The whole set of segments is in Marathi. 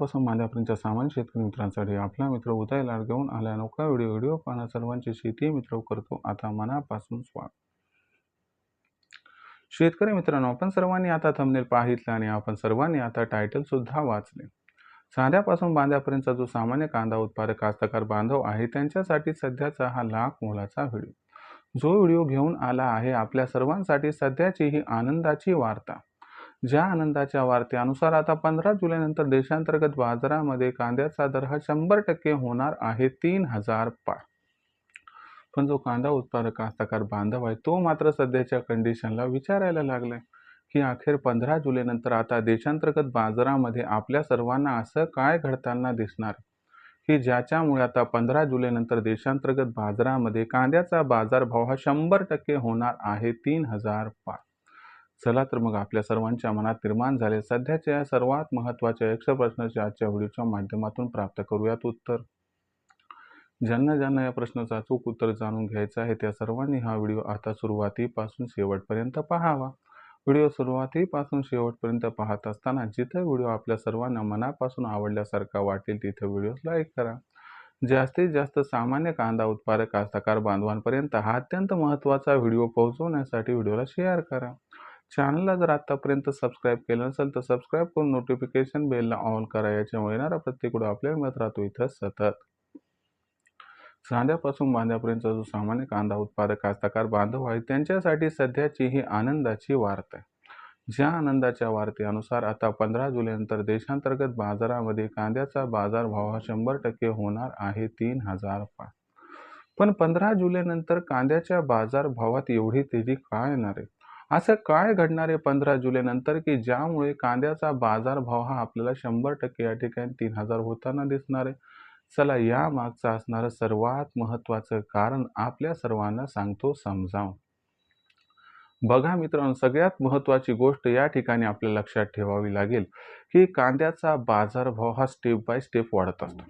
चांद्यापासून मांद्यापर्यंतच्या सामान्य शेतकरी मित्रांसाठी आपला मित्र उदय लाड घेऊन आला नौका व्हिडिओ पाहणं सर्वांची शेती मित्र करतो आता मनापासून स्वागत। शेतकरी मित्रांनो, आपण सर्वांनी आता थंबनेल पाहितलं आणि आपण सर्वांनी आता टायटल सुद्धा वाचले। चांद्यापासून बांद्यापर्यंतचा जो सामान्य कांदा उत्पादक कास्तकार बांधव आहे त्यांच्यासाठी सध्याचा हा लाख मोलाचा व्हिडिओ, जो व्हिडिओ घेऊन आला आहे आपल्या सर्वांसाठी सध्याची ही आनंदाची वार्ता। ज्या आनंदाच्या वार्तेनुसार आता 15 जुलैनंतर देशांतर्गत बाजारामध्ये कांद्याचा दर हा 100% होणार आहे 3000 पार। पण जो कांदा उत्पादक कास्तकार बांधव आहे तो मात्र सध्याच्या कंडिशनला विचारायला लागलाय की अखेर 15 जुलैनंतर आता देशांतर्गत बाजारामध्ये आपल्या सर्वांना असं काय घडताना दिसणार की ज्याच्यामुळे आता 15 जुलैनंतर देशांतर्गत बाजारामध्ये कांद्याचा बाजारभाव हा 100% होणार आहे 3000 पार। चला तर मग आपल्या सर्वांच्या मनात निर्माण झाले सध्याच्या या सर्वात महत्त्वाच्या 100 प्रश्नाच्या आजच्या व्हिडिओच्या माध्यमातून प्राप्त करूयात उत्तर। ज्यांना या प्रश्नाचं अचूक उत्तर जाणून घ्यायचं आहे त्या सर्वांनी हा व्हिडिओ आता सुरुवातीपासून शेवटपर्यंत पाहावा। व्हिडिओ सुरुवातीपासून शेवटपर्यंत पाहत असताना जिथे व्हिडिओ आपल्या सर्वांना मनापासून आवडल्यासारखा वाटेल तिथे व्हिडिओ लाईक करा। जास्तीत जास्त सामान्य कांदा उत्पादक कास्तकार बांधवांपर्यंत हा अत्यंत महत्त्वाचा व्हिडिओ पोहोचवण्यासाठी व्हिडिओला शेअर करा। चॅनलला जर आतापर्यंत सबस्क्राईब केलं नसेल तर सबस्क्राईब करून नोटिफिकेशन बेलला ऑन करा, याच्यामुळे येणारा प्रत्येक व्हिडिओ आपल्याला मिळत राहतो इथं सतत। चांद्यापासून बांद्यापर्यंतचा जो सामान्य कांदा उत्पादक कास्तकार बांधव आहे त्यांच्यासाठी सध्याची ही आनंदाची वार्ता आहे। ज्या आनंदाच्या वार्तेनुसार आता 15 जुलैनंतर देशांतर्गत बाजारामध्ये कांद्याचा बाजारभाव हा 100% होणार आहे 3000 पार। पण 15 जुलैनंतर कांद्याच्या बाजारभावात एवढी तेजी काय येणार आहे? असं काय घडणार आहे 15 जुलैनंतर की ज्यामुळे कांद्याचा बाजारभाव हा आपल्याला 100% या ठिकाणी 3000 होताना दिसणार आहे? चला या मागचं असणारं सर्वात महत्त्वाचं कारण आपल्या सर्वांना सांगतो समजावून। बघा मित्रांनो, सगळ्यात महत्त्वाची गोष्ट या ठिकाणी आपल्या लक्षात ठेवावी लागेल की कांद्याचा बाजारभाव हा स्टेप बाय स्टेप वाढत असतो।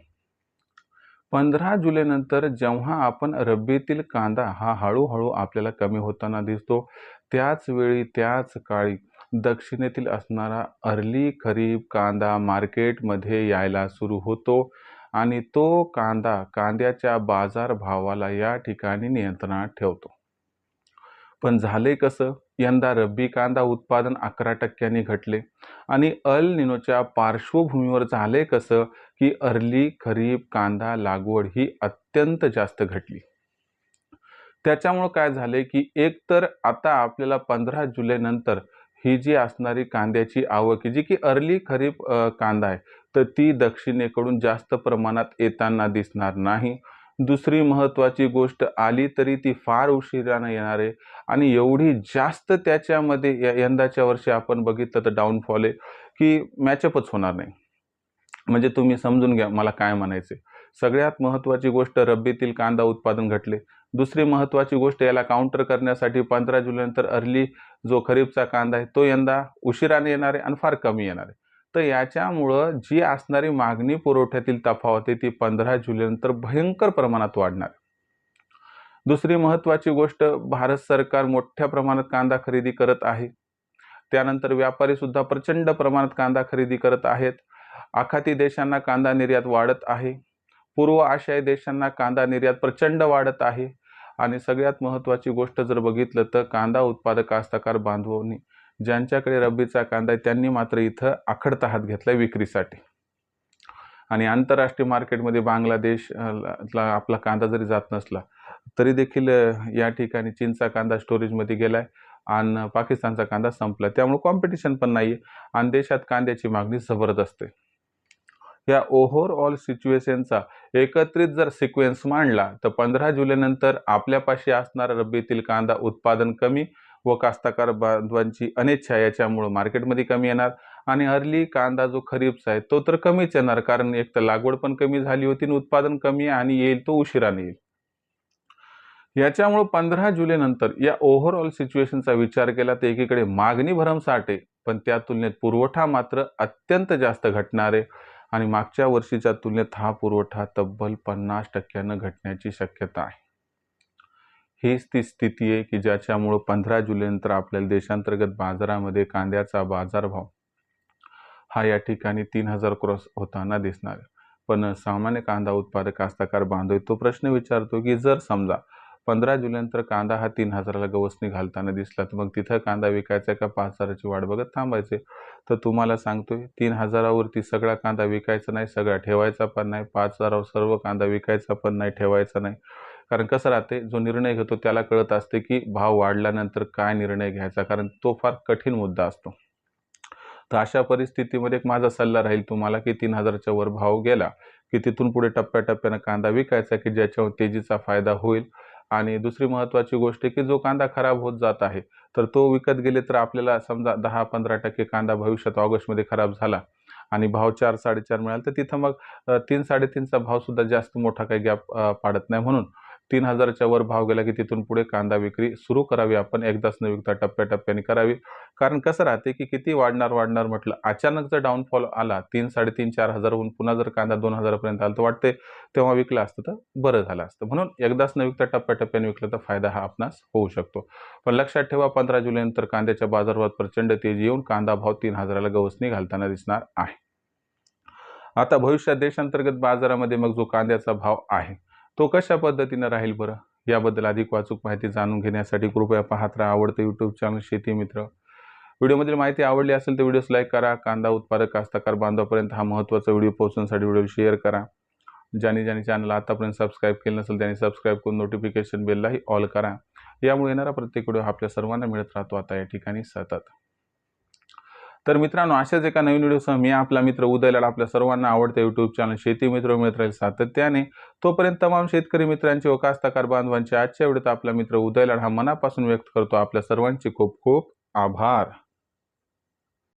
15 जुलैनंतर जेव्हा आपण रब्बीतील कांदा हा हळूहळू आपल्याला कमी होताना दिसतो त्याच वेळी त्याच काळी दक्षिणेतील असणारा अर्ली खरीप कांदा मार्केटमध्ये यायला सुरू होतो आणि तो कांदा कांद्याच्या बाजारभावाला या ठिकाणी नियंत्रणात ठेवतो। पण झाले कसं? यंदा रब्बी कांदा उत्पादन 11% घटले आणि अल निनोच्या पार्श्वभूमीवर झाले कसं की अर्ली खरीप कांदा लागवड ही अत्यंत जास्त घटली। त्याच्यामुळे काय झाले की एकतर आता आपल्याला 15 जुलैनंतर ही जी असणारी कांद्याची आवक जी की अर्ली खरीप कांदा आहे तर ती दक्षिणेकडून जास्त प्रमाणात येताना दिसणार नाही। दुसरी महत्त्वाची गोष्ट आली तरी ती फार उशिराने येणार आहे आणि एवढी जास्त त्याच्यामध्ये यंदाच्या वर्षी आपण बघितलं तर डाऊनफॉल आहे की मॅचअपच होणार नाही। म्हणजे तुम्ही समजून घ्या मला काय म्हणायचे। सगळ्यात महत्त्वाची गोष्ट रब्बीतील कांदा उत्पादन घटले। दुसरी महत्त्वाची गोष्ट याला काउंटर करण्यासाठी 15 जुलैनंतर अर्ली जो खरीपचा कांदा आहे तो यंदा उशिराने येणार आहे आणि फार कमी येणार आहे। तर याच्यामुळं जी असणारी मागणी पुरवठ्यातील तफावत आहे ती 15 जुलैनंतर भयंकर प्रमाणात वाढणार। दुसरी महत्त्वाची गोष्ट, भारत सरकार मोठ्या प्रमाणात कांदा खरेदी करत आहे। त्यानंतर व्यापारी सुद्धा प्रचंड प्रमाणात कांदा खरेदी करत आहेत। आखाती देशांना कांदा निर्यात वाढत आहे। पूर्व आशियाई देशांना कांदा निर्यात प्रचंड वाढत आहे। आणि सगळ्यात महत्त्वाची गोष्ट जर बघितलं तर कांदा उत्पादक कास्तकार बांधवांनी ज्यांच्याकडे रब्बीचा कांदा आहे त्यांनी मात्र इथं आखडता हात घेतला विक्रीसाठी। आणि आंतरराष्ट्रीय मार्केटमध्ये बांगलादेशला आपला कांदा जरी जात नसला तरी देखील या ठिकाणी चीनचा कांदा स्टोरेजमध्ये गेलाय आणि पाकिस्तानचा कांदा संपला, त्यामुळे कॉम्पिटिशन पण नाही आणि देशात कांद्याची मागणी जबरदस्त आहे। या ओव्हरऑल सिच्युएशनचा एकत्रित जर सिक्वेन्स मांडला तर 15 जुलैनंतर आपल्यापाशी असणारा रब्बीतील कांदा उत्पादन कमी व कास्तकार बांधवांची अनिच्छा याच्यामुळे मार्केटमध्ये कमी येणार आणि अर्ली कांदा जो खरीपचा आहे तो तर कमीच येणार, कारण एक तर लागवड पण कमी झाली होती आणि उत्पादन कमी आहे आणि येईल तो उशिराने येईल। याच्यामुळे 15 जुलैनंतर या ओव्हरऑल सिच्युएशनचा विचार केला तर एकीकडे मागणी भरमसाठ आहे पण त्या तुलनेत पुरवठा मात्र अत्यंत जास्त घटणार आहे आणि मागच्या वर्षीच्या तुलनेत हा पुरवठा तब्बल 50% घटण्याची शक्यता आहे। हीच ती स्थिती आहे की ज्याच्यामुळे 15 जुलैनंतर आपल्याला देशांतर्गत बाजारामध्ये कांद्याचा बाजारभाव हा या ठिकाणी 3000 क्रॉस होताना दिसणार आहे. पण सामान्य कांदा उत्पादक कास्तकार बांधव तो प्रश्न विचारतो की जर समजा 15 जुलैनंतर कांदा हा 3000ला गवसणी घालताना दिसला, तर मग तिथं कांदा विकायचा का 5000ची वाट बघत थांबायचे? तर तुम्हाला सांगतोय 3000वरती सगळा कांदा विकायचा नाही, सगळा ठेवायचा पण नाही. 5000वर सर्व कांदा विकायचा पण नाही, ठेवायचा नाही. कारण कसं राहते, जो निर्णय घेतो त्याला कळत असते की भाव वाढल्यानंतर काय निर्णय घ्यायचा, कारण तो फार कठीण मुद्दा असतो. तर अशा परिस्थितीमध्ये एक माझा सल्ला राहील तुम्हाला की 3000च्या वर भाव गेला की तिथून पुढे टप्प्याटप्प्यानं कांदा विकायचा की ज्याच्यावर तेजीचा फायदा होईल. आणि दुसरी महत्त्वाची गोष्ट की जो कांदा खराब होत जात आहे, तर तो विकत गेले तर आपल्याला समजा 10-15% कांदा भविष्यात ऑगस्टमध्ये खराब झाला आणि भाव 4-4.5 मिळाला, तर तिथं मग 3-3.5चा भावसुद्धा जास्त मोठा काही गॅप पाडत नाही. म्हणून 3000च्या वर भाव गेला की तिथून पुढे कांदा विक्री सुरू करावी आपण, एकदाच न विकता टप्प्याटप्प्याने करावी. कारण कसं राहते की किती वाढणार म्हटलं, अचानक जर डाऊनफॉल आला 3-3.5-4,000हून पुन्हा जर कांदा 2000पर्यंत आला, तर वाटते तेव्हा विकला असतं तर बरं झालं असतं. म्हणून एकदाच न विकता टप्प्याटप्प्याने विकलं तर फायदा हा आपणास होऊ शकतो. पण लक्षात ठेवा 15 जुलैनंतर कांद्याच्या बाजारभावात प्रचंड तेजी येऊन कांदा भाव 3000ला गवसणी घालताना दिसणार आहे. आता भविष्यात देशांतर्गत बाजारामध्ये मग जो कांद्याचा भाव आहे तो कशा पद्धतीने राहील बरं, याबद्दल अधिक वाचूक माहिती जाणून घेण्यासाठी कृपया पाहत राहा आवडते यूट्यूब चॅनल शेती मित्र. व्हिडिओमधील माहिती आवडली असेल तर व्हिडिओस लाईक करा. कांदा उत्पादक कास्तकार बांधवापर्यंत हा महत्त्वाचा व्हिडिओ पोहोचवण्यासाठी व्हिडिओ शेअर करा. ज्यांनी चॅनल आतापर्यंत सबस्क्राईब केलं नसेल त्यांनी सबस्क्राईब करून नोटिफिकेशन बेललाही ऑल करा. यामुळे येणारा प्रत्येक व्हिडिओ आपल्या सर्वांना मिळत राहतो आता या ठिकाणी सतत. तर मित्रांनो, अशाच एका नवीन व्हिडिओसह मी आपला मित्र उदय लाड आपल्या सर्वांना आवडते यूट्यूब चॅनल शेती मित्र मिळत राहील सातत्याने. तोपर्यंत तमाम शेतकरी मित्रांचे व कास्तकार बांधवांचे आजच्या व्हिडिओत आपला मित्र उदय लाड हा मनापासून व्यक्त करतो आपल्या सर्वांचे खूप खूप आभार.